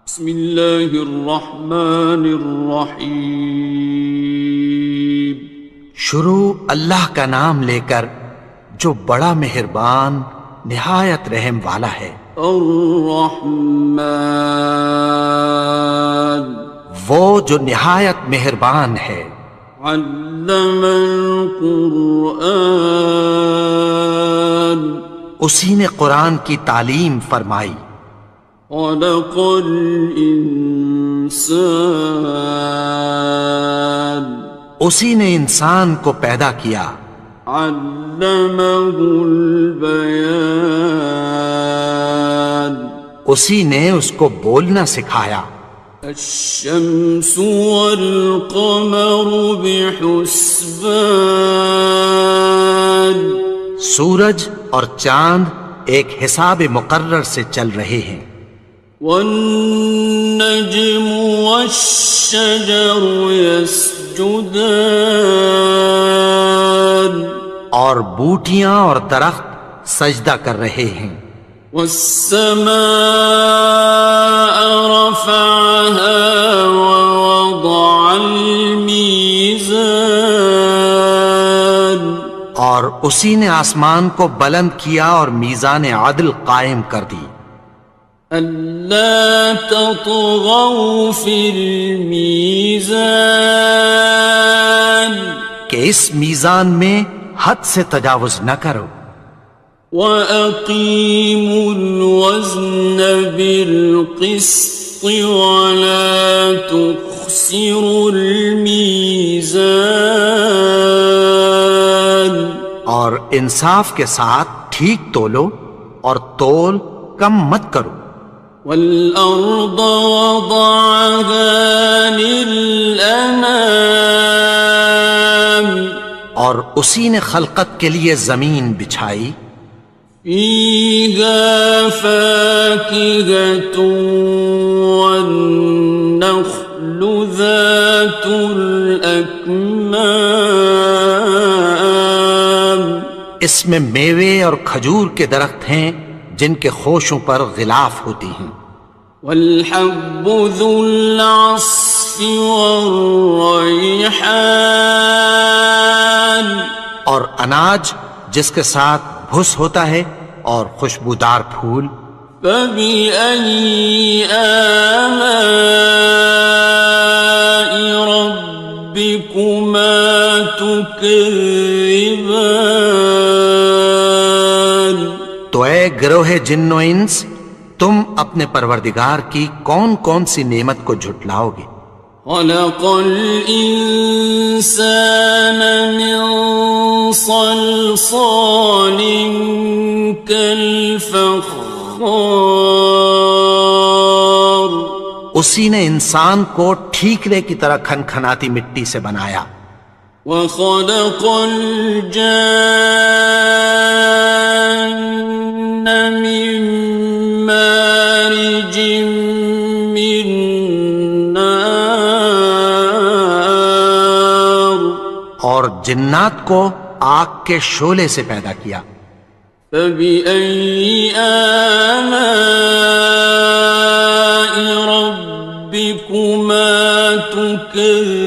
بسم اللہ الرحمن الرحیم۔ شروع اللہ کا نام لے کر جو بڑا مہربان نہایت رحم والا ہے۔ الرحمن، وہ جو نہایت مہربان ہے۔ علم القرآن، اسی نے قرآن کی تعلیم فرمائی۔ خلق الانسان، اسی نے انسان کو پیدا کیا۔ علمہ البیان، اسی نے اس کو بولنا سکھایا۔ الشمس والقمر بحسبان، سورج اور چاند ایک حساب مقرر سے چل رہے ہیں۔ والنجم والشجر يسجدان، اور بوٹیاں اور درخت سجدہ کر رہے ہیں۔ والسماء رفعها ووضع الميزان، اور اسی نے آسمان کو بلند کیا اور میزان عدل قائم کر دی۔ ألا تطغوا في الميزان، کہ اس میزان میں حد سے تجاوز نہ کرو۔ وَأَقِيمُوا الْوَزْنَ بِالْقِسْطِ وَلَا تُخْسِرُوا الْمِيزَانَ، اور انصاف کے ساتھ ٹھیک تولو اور تول کم مت کرو۔ وَالْأَرْضَ وَضَعَهَا لِلْأَنَامِ، اور اسی نے خلقت کے لیے زمین بچھائی۔ فِيهَا فَاكِهَةٌ وَالنَّخْلُ ذَاتُ الْأَكْمَامِ، اس میں میوے اور کھجور کے درخت ہیں جن کے خوشوں پر غلاف ہوتی ہیں۔ وَالْحَبُّ ذُو الْعَصْفِ وَالرَّيْحَانِ، اور اناج جس کے ساتھ بھس ہوتا ہے اور خوشبودار پھول۔ فَبِأَيِّ آلَاءِ رَبِّكُمَا تُكَذِّبَانِ، تو اے گروہ جن و انس، تم اپنے پروردگار کی کون کون سی نعمت کو جھٹلاؤ گے؟ خَلَقَ الْإِنسَانَ مِنْ صَلْصَالٍ كَالْفَخَّارِ، اسی نے انسان کو ٹھیکرے کی طرح کھنکھناتی مٹی سے بنایا۔ وَخَلَقَ الْجَانَّ مِن مَّارِجٍ مِّن نَّارٍ، اور جنات کو آگ کے شعلے سے پیدا کیا۔ فَبِأَيِّ آلَاءِ رَبِّكُمَا تُكَذِّبَانِ،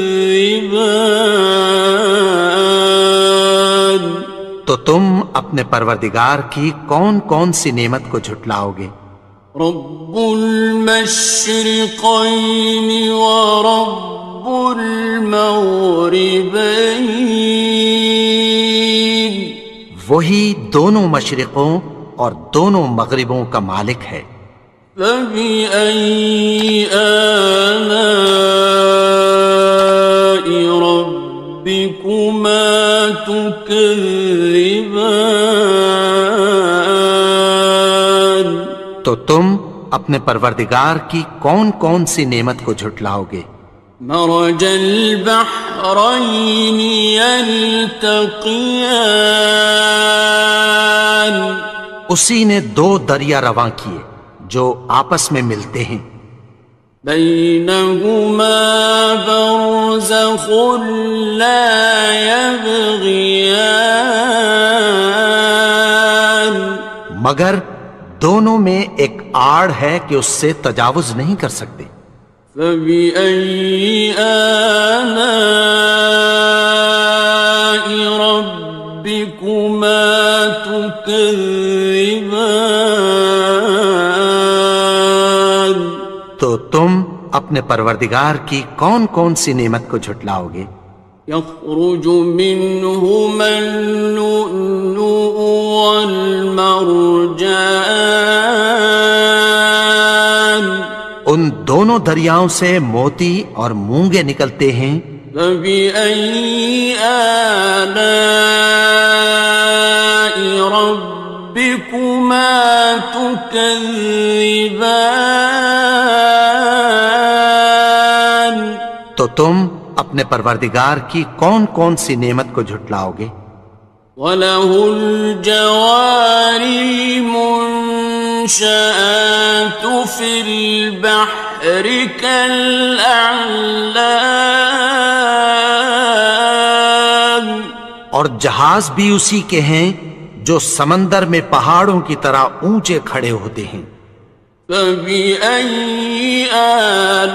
تو تم اپنے پروردگار کی کون کون سی نعمت کو جھٹلاؤ گے؟ رب المشرقین ورب المغربین، وہی دونوں مشرقوں اور دونوں مغربوں کا مالک ہے۔ فَبِأَيِّ آلَاءِ رَبِّكُمَا تُكَذِّبَانِ، تو تم اپنے پروردگار کی کون کون سی نعمت کو جھٹلاؤ گے؟ مرج البحرین یلتقیان، اسی نے دو دریا رواں کیے جو آپس میں ملتے ہیں۔ بینہما برزخ لا یبغیان، مگر دونوں میں ایک آڑ ہے کہ اس سے تجاوز نہیں کر سکتے۔ فبأي آلاء ربكما تكذبان؟ تو تم اپنے پروردگار کی کون کون سی نعمت کو جھٹلاؤ گے؟ يخرج منهما اللؤلؤ والمرجان، ان دونوں دریاؤں سے موتی اور مونگے نکلتے ہیں۔ فبأي آلاء ربكما تكذبان؟ تو تم اپنے پروردگار کی کون کون سی نعمت کو جھٹلاؤ گے؟ وَلَهُ الْجَوَارِ الْمُنشَآتُ فِي الْبَحْرِ كَالْأَعْلَامِ، اور جہاز بھی اسی کے ہیں جو سمندر میں پہاڑوں کی طرح اونچے کھڑے ہوتے ہیں۔ فَبِأَيِّ آلَاءِ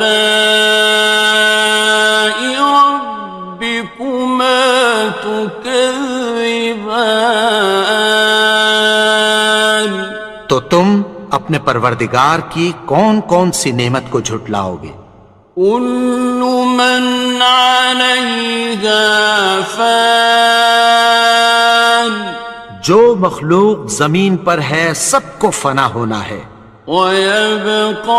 رَبِّكُمَا تُكَذِّبَانِ؟ تو تم اپنے پروردگار کی کون کون سی نعمت کو جھٹلاؤ گے؟ كُلُّ مَنْ عَلَيْهَا فَانٍ، جو مخلوق زمین پر ہے سب کو فنا ہونا ہے۔ وَيَبْقَى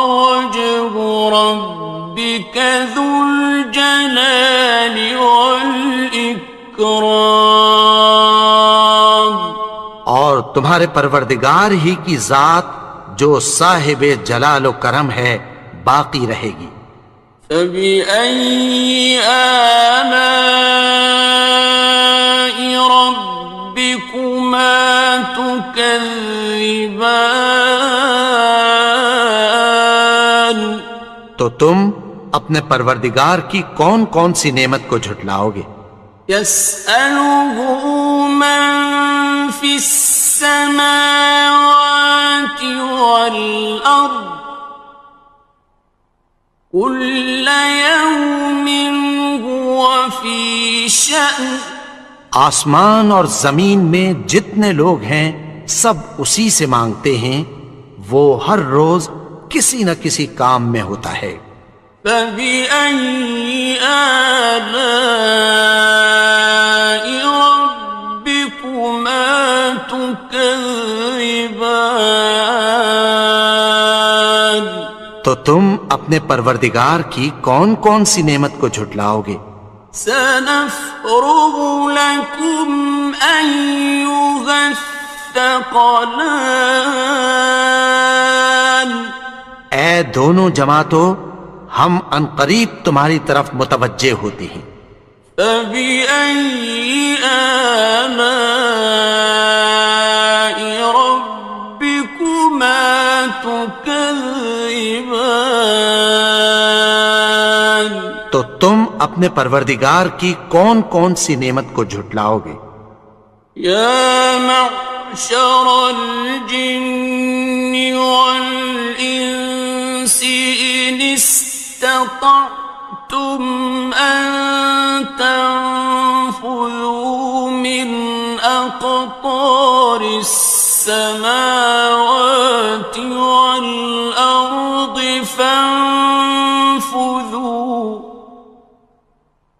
وَجْهُ رَبِّكَ ذُو الْجَلَالِ وَالْإِكْرَامِ، اور تمہارے پروردگار ہی کی ذات جو صاحب جلال و کرم ہے باقی رہے گی۔ فَبِأَيِّ آلَاءِ رَبِّكُمَا تُكَذِّبَانِ؟ تو تم اپنے پروردگار کی کون کون سی نعمت کو جھٹلاؤ گے؟ يَسْأَلُهُ مَن فِي السَّمَاوَاتِ وَالْأَرْضِ كُلَّ يَوْمٍ هُوَ فِي شَأْنٍ، آسمان اور زمین میں جتنے لوگ ہیں سب اسی سے مانگتے ہیں، وہ ہر روز کسی نہ کسی کام میں ہوتا ہے۔ فَبِأَيِّ آلَاءِ رَبِّكُمَا تُكَذِّبَانِ؟ تو تم اپنے پروردگار کی کون کون سی نعمت کو جھٹلاؤ گے؟ سَنَفْرُغُ لَكُمْ أَيُّهَ الثَّقَلَانِ، اے دونوں جماعتوں، ہم عنقریب تمہاری طرف متوجہ ہوتے ہیں۔ فَبِأَيِّ آلَاءِ رَبِّكُمَا تُكَذِّبَانِ؟ تو تم اپنے پروردگار کی کون کون سی نعمت کو جھٹلاؤ گے؟ يَا مَعْشَرَ الْجِنِّ وَالْإِنسِ إِنِ اسْتَطَعْتُمْ أَن تَنفُذُوا مِنْ أَقْطَارِ السَّمَاوَاتِ وَالْأَرْضِ فَانفُذُوا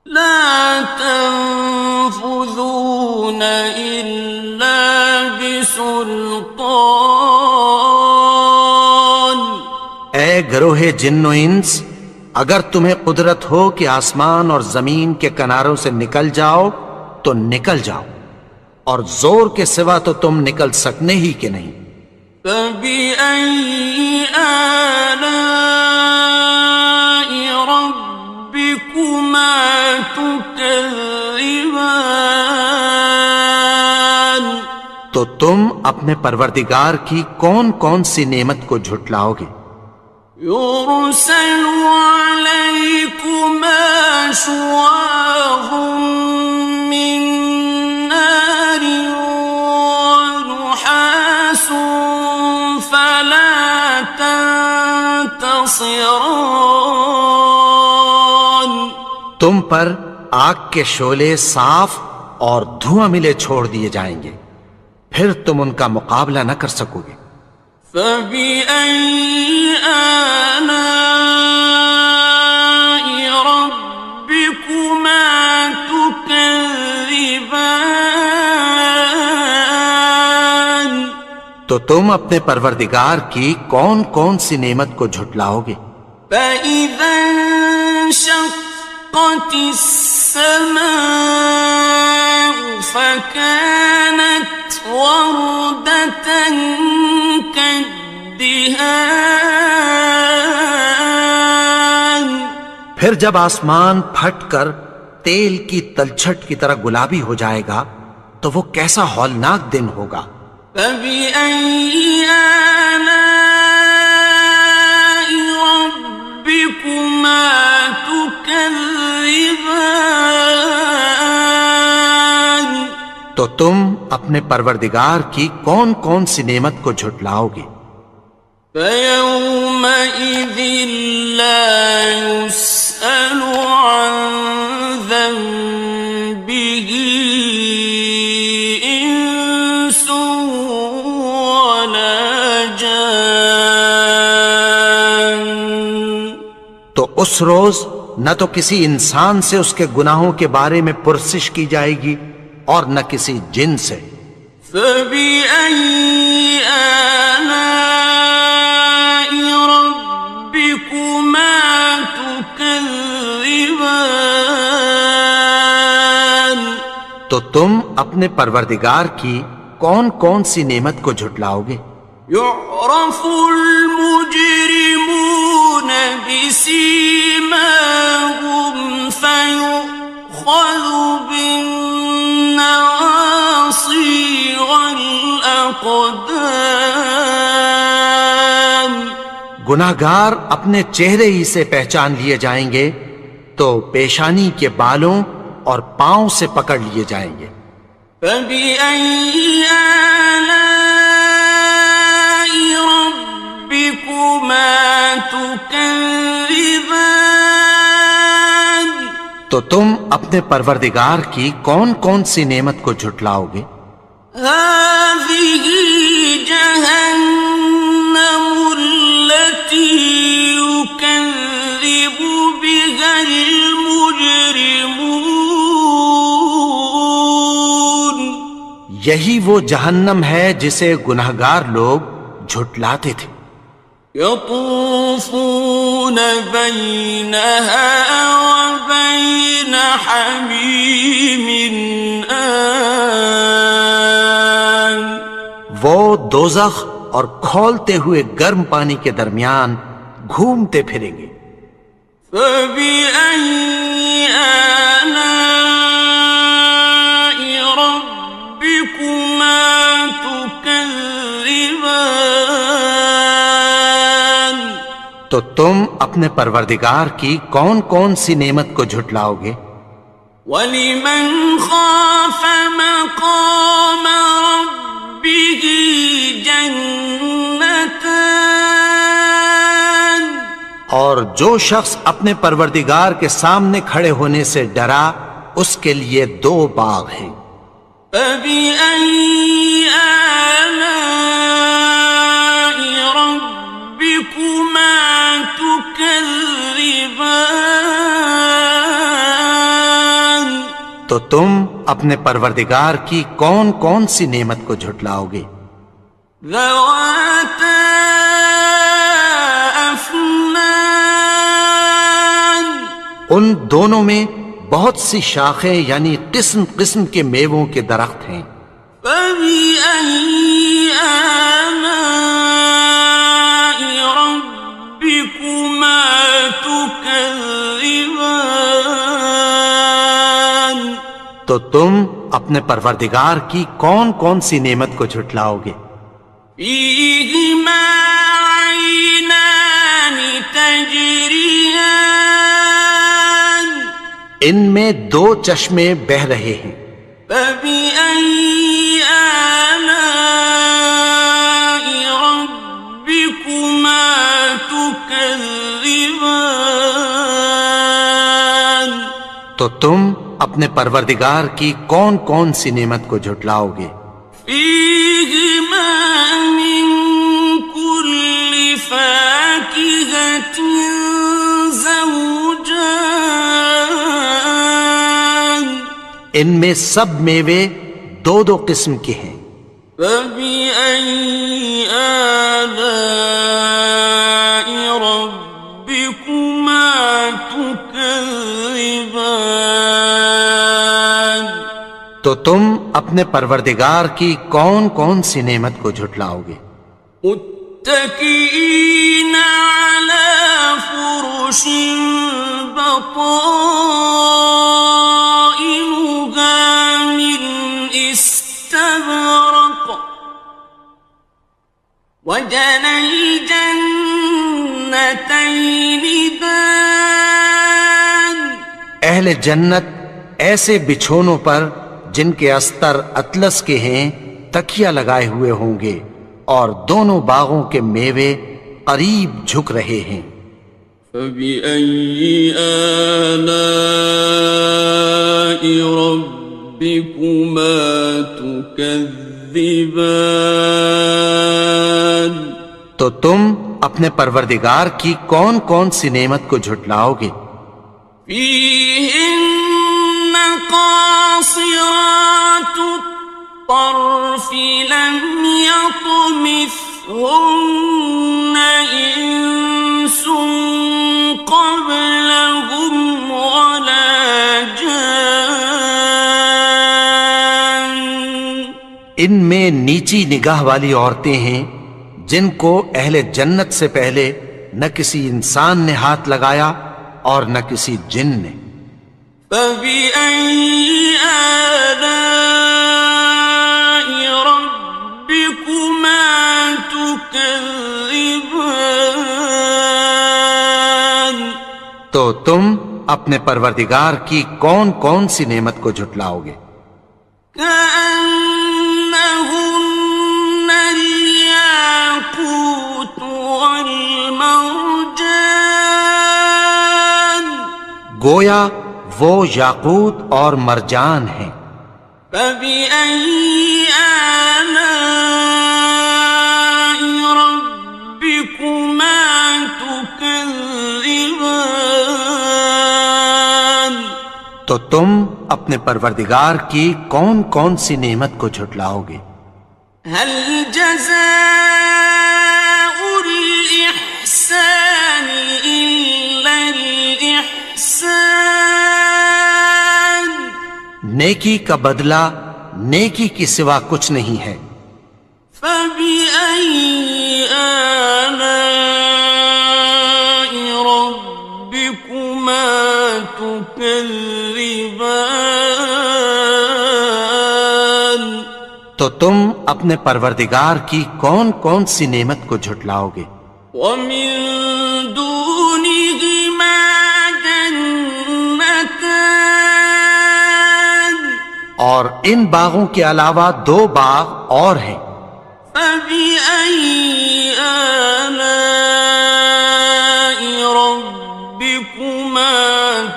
لَا تَنفُذُونَ إِلَّا بِسُلْطَانٍ۔ اے گروہ جن و انس، اگر تمہیں قدرت ہو کہ آسمان اور زمین کے کناروں سے نکل جاؤ تو نکل جاؤ، اور زور کے سوا تو تم نکل سکنے ہی کہ نہیں۔ فَبِأَيِّ آلَاءِ رَبِّكُمَا تُكَذِّبَانِ؟ تو تم اپنے پروردگار کی کون کون سی نعمت کو جھٹلاؤ گے؟ يُرْسَلُ عَلَيْكُمَا شُوَاظٌ مِّن نَّارٍ وَنُحَاسٌ فَلَا ينتصران. تم پر آگ کے شعلے صاف اور دھواں ملے چھوڑ دیے جائیں گے، پھر تم ان کا مقابلہ نہ کر سکو گے۔ فبأي آلاء ربكما تكذبان. تو تم اپنے پروردگار کی کون کون سی نعمت کو جھٹلاؤ گے؟ فإذا انشقت السماء فكانت وردة كالدهان. پھر جب آسمان پھٹ کر تیل کی تلچھٹ کی طرح گلابی ہو جائے گا تو وہ کیسا ہولناک دن ہوگا۔ فبأي آلاء ربكما تكذبان. تو تم اپنے پروردگار کی کون کون سی نعمت کو جھٹلاؤ گے؟ فيومئذ لا يسأل عن ذنبه إنس ولا جان. تو اس روز نہ تو کسی انسان سے اس کے گناہوں کے بارے میں پرسش کی جائے گی اور نہ کسی جن سے۔ فبأي آلاء ربكما تكذبان. تو تم اپنے پروردگار کی کون کون سی نعمت کو جھٹلاؤ گے؟ يعرف المجرمون بسيماهم فيؤخذ بالنواصي والأقدام. گناہگار اپنے چہرے ہی سے پہچان لیے جائیں گے تو پیشانی کے بالوں اور پاؤں سے پکڑ لیے جائیں گے۔ فبأي آلاء ربكما تكذبان. تو تم اپنے پروردگار کی کون کون سی نعمت کو جھٹلاؤ گے؟ هذه جهنم التي يكذب بها المجرمون. یہی وہ جہنم ہے جسے گناہگار لوگ جھٹلاتے تھے۔ يطوفون بينها وبين حميم آن. وہ دوزخ اور کھولتے ہوئے گرم پانی کے درمیان گھومتے پھریں گے۔ فبأي آلاء ربكما تكذبان. تو تم اپنے پروردگار کی کون کون سی نعمت کو جھٹلاؤ گے؟ وَلِمَنْ خَافَ مَقَامَ رَبِّهِ جَنَّتَانِ. اور جو شخص اپنے پروردگار کے سامنے کھڑے ہونے سے ڈرا اس کے لیے دو باغ ہیں۔ فَبِأَيِّ آلَاءِ رَبِّكُمَا تُكَذِّبَانِ. تو تم اپنے پروردگار کی کون کون سی نعمت کو جھٹلاؤ گے؟ ذَوَاتَا أَفْنَانٍ. ان دونوں میں بہت سی شاخیں یعنی قسم قسم کے میووں کے درخت ہیں۔ فَبِأَيِّ آلَاءِ رَبِّكُمَا تُكَذِّبَانِ. تو تم اپنے پروردگار کی کون کون سی نعمت کو جھٹلاؤ گے؟ فِيهِمَا عَيْنَانِ تَجْرِيَانِ. ان میں دو چشمے بہہ رہے ہیں۔ فَبِأَيِّ آلَاءِ رَبِّكُمَا تُكَذِّبَانِ. تكذبان تو تم اپنے پروردگار کی کون کون سی نعمت کو جھٹلاؤ گے؟ فيهما من كل فاكهة زوجان ان میں سب میوے دو دو قسم کے ہیں۔ فبأي آلاء ربكما تكذبان تو تم اپنے پروردگار کی کون کون سی نعمت کو جھٹلاؤ گے؟ متكئين على فرش بطائنها من استبرق وجنى الجنتين دان اہل جنت ایسے بچھونوں پر جن کے استر اطلس کے ہیں تکیہ لگائے ہوئے ہوں گے، اور دونوں باغوں کے میوے قریب جھک رہے ہیں۔ فبأي آلاء ربكما تكذبان تو تم اپنے پروردگار کی کون کون سی نعمت کو جھٹلاؤ گے؟ فيهن قاصرات الطرف لم يطمثهن إنس قبلهم ولا جان ان میں نیچی نگاہ والی عورتیں ہیں جن کو اہل جنت سے پہلے نہ کسی انسان نے ہاتھ لگایا اور نہ کسی جن نے۔ فبأي آلاء ربكما تكذبان تو تم اپنے پروردگار کی کون کون سی نعمت کو جھٹلاؤ گے؟ كأنهن الياقوت والمرجان گویا وہ یاقوت اور مرجان ہیں۔ فبأي آلاء ربكما تكذبان تو تم اپنے پروردگار کی کون کون سی نعمت کو جھٹلاؤ گے؟ هل جزاء الإحسان إلا الإحسان نیکی کا بدلہ نیکی کی سوا کچھ نہیں ہے۔ فبأي آلاء ربكما تكذبان تو تم اپنے پروردگار کی کون کون سی نعمت کو جھٹلاؤ گے؟ ومن دونهما جنتان اور ان باغوں کے علاوہ دو باغ اور ہیں۔ فبأي آلاء ربكما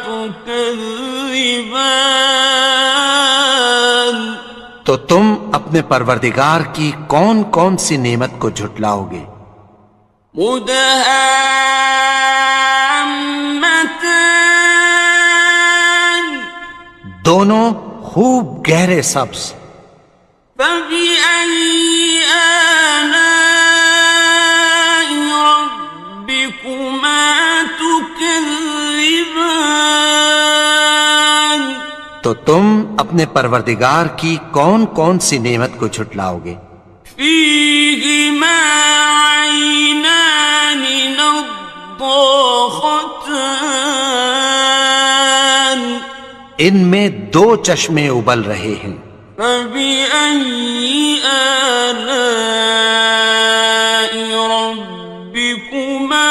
تكذبان تو تم اپنے پروردگار کی کون کون سی نعمت کو جھٹلاؤ گے؟ مدهامتان دونوں خوب گہرے سبز۔ فبأي آلاء ربكما تكذبان تو تم اپنے پروردگار کی کون کون سی نعمت کو جھٹلاؤ گے؟ فيهما عينان نضاختان ان میں دو چشمے ابل رہے ہیں۔ فبأي آلاء ربكما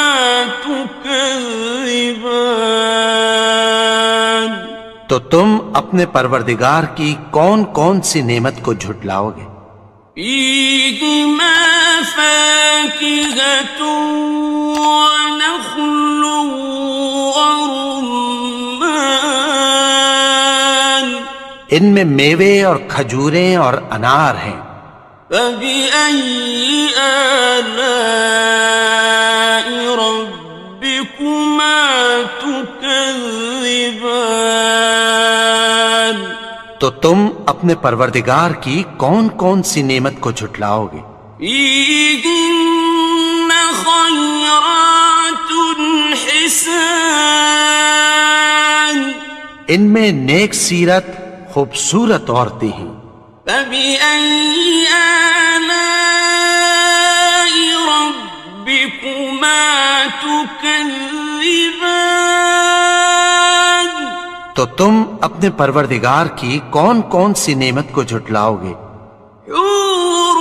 تكذبان تو تم اپنے پروردگار کی کون کون سی نعمت کو جھٹلاؤ گے؟ فيهما فاكهة ونخل ورمان ان میں میوے اور کھجوریں اور انار ہیں. فبأي آلاء ربكما تكذبان تو تم اپنے پروردگار کی کون کون سی نعمت کو جھٹلاؤ گے؟ فيهن خيرات حسان ان میں نیک سیرت خوبصورت عورتیں ہیں. فبأي آلاء ربكما تكذبان تو تم اپنے پروردگار کی کون کون سی نعمت کو جھٹلاؤ گے؟ حور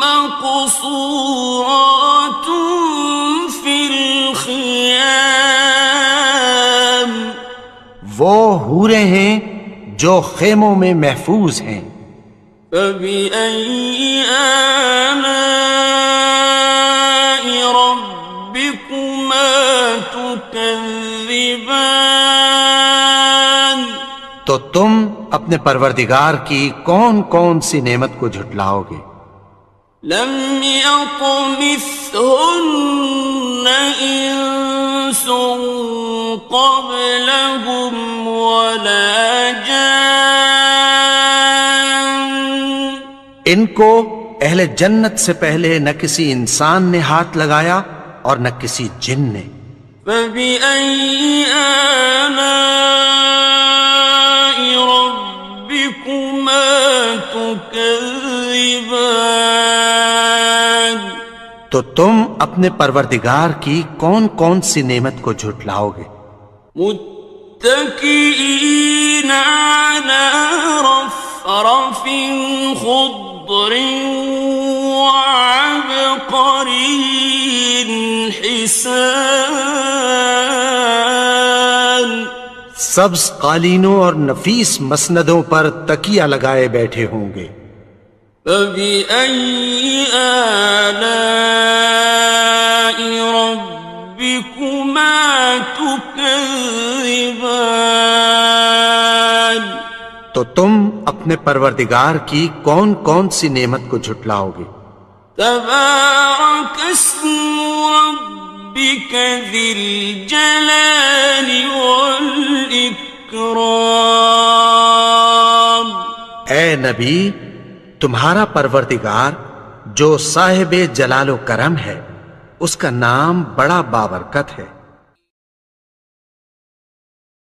مقصورات في الخيام وہ حوریں ہیں جو خیموں میں محفوظ ہیں. فبأي آلاء ربكما تكذبان تو تم اپنے پروردگار کی کون کون سی نعمت کو جھٹلاؤ گے؟ لم يطمثهن إنس قبلهم ولا جان ان کو اہل جنت سے پہلے نہ کسی انسان نے ہاتھ لگایا اور نہ کسی جن نے. فبأي آلاء ربكما تكذبان تو تم اپنے پروردگار کی کون کون سی نعمت کو جھٹلاؤ گے؟ متكئين على رفرف خضر وعبقري حسان سبز قالینوں اور نفیس مسندوں پر تکیہ لگائے بیٹھے ہوں گے. فبأي آلاء ربكما تكذبان تو تم اپنے پروردگار کی کون کون سی نعمت کو جھٹلاؤ گے؟ تبارك اسم ربك ذي الجلال والإكرام اے نبی، تمہارا پروردگار جو صاحب جلال و کرم ہے، اس کا نام بڑا بابرکت ہے.